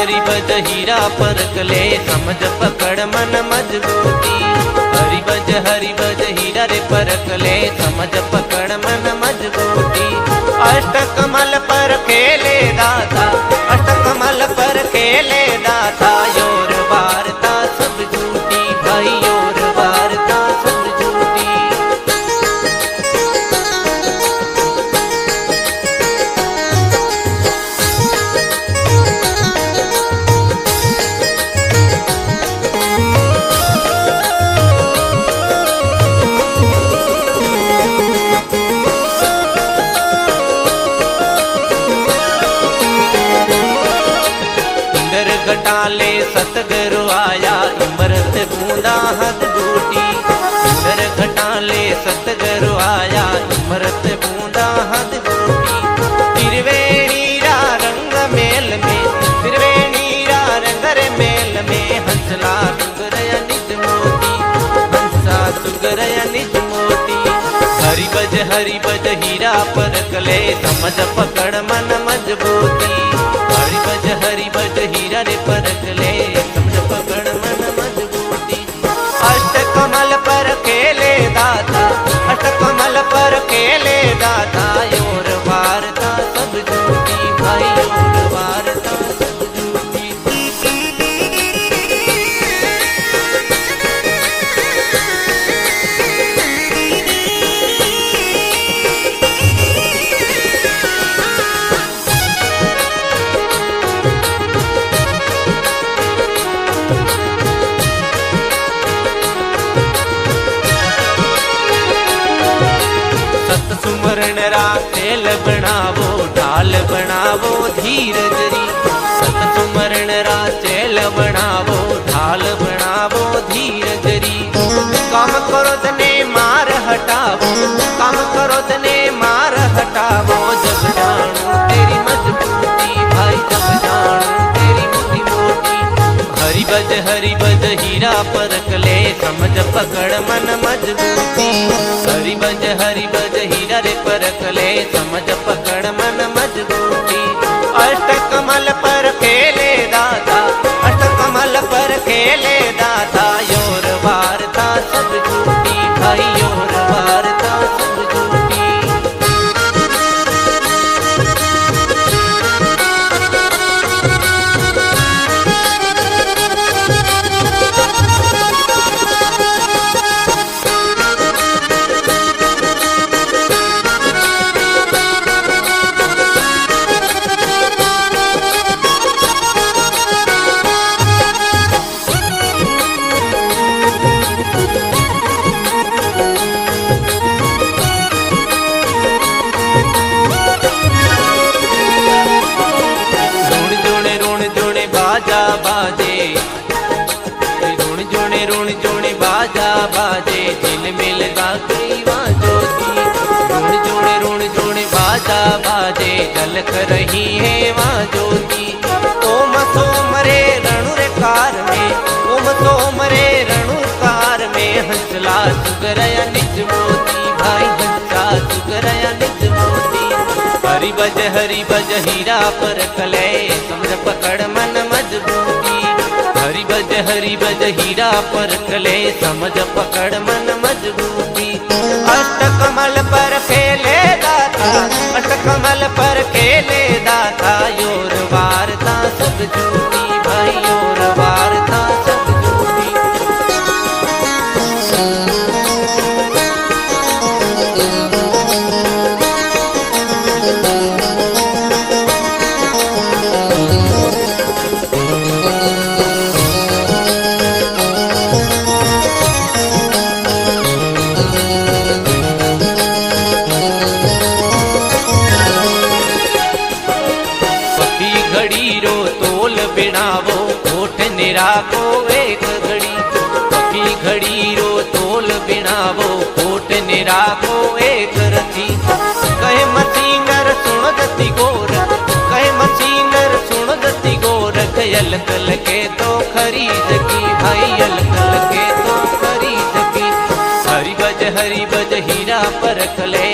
हरी बज हीरा परख ले, समझ पकड़ मन मजबूती। हरी बज हीरा रे परख ले, समझ पकड़ मन मजबूती। अष्टकमल पर खेले दाता, अष्टकमल पर खेले दाता। योर वार्ता सब झूठी भाई, योर वार्ता सब झूठी। घटाले सतगुरु आया, इमरत बूंदा हद बूटी। इंदर घटाले सतगुरु आया, इमरत बूंदा हद बूटी। त्रिवेणीरा रंग मेल में, त्रिवेणीरा रंग रे मेल में। हंसला सुगरया निज मोती, हंसा सुगरया निज मोती। हरि बज हीरा परख ले, समझ पकड़ मन मजबूती। हरि बज हीरा रे परख ले, समझ पकड़ मन मजबूती। अष्टकमल पर खेले दाता, अष्टकमल पर खेले दाता। योर वार्ता सब झूठी भाई, योर वार्ता सब झूठी। सुमरण राखेल बनावो, ढाल बनावो धीरज री। सत सुमरण राचेल बनावो, ढाल बनावो धीरज री। काम करो तने मार हटावो, काम करो तने मार हटावो। जग जानू तेरी मजबूती भाई, जग जानू तेरी बुद्धि मोटी। हरि बज हीरा परख ले, समझ पकड़ मन मजबूती। हरि बज हीरा रे परख ले, समझ पकड़ मन मजबूती। अष्टकमल पर खेले दाता, अष्टकमल पर खेले दाता। योर वार्ता सब झूठी भाई, योर वार्ता सब झूठी। बाजा बाजे झिलमिल गाती वहाँ ज्योति। ऋण जोड़े बाजा बाजे झलक रही है वहाँ ज्योति। ओम सोमरे रणु रे कार में, ओम सोमरे रणु कार में। हंसला सुगरया निज मोती भाई, हंसा सुगरया निज मोती। हरि बज हीरा परख ले, समझ पकड़ मन मजबूती। हरि बज हीरा परख ले, समझ पकड़ मन मजबूती। अष्टकमल पर खेले दाता, अष्टकमल पर खेले दाता। योर वार्ता सब झूठी भाई, योर वार्ता सब झूठी। बिनावो होठ निराको एक घड़ी। पकी घड़ी रो तोल बिनावो, होठ निराको एक रथी। कहे मसींगर सुन दती गोरख, कहे मसींगर सुन दती गोरख। अलकल के तो खरीद की भाई, अलकल के तो खरीद की। हरि बज हीरा परख ले,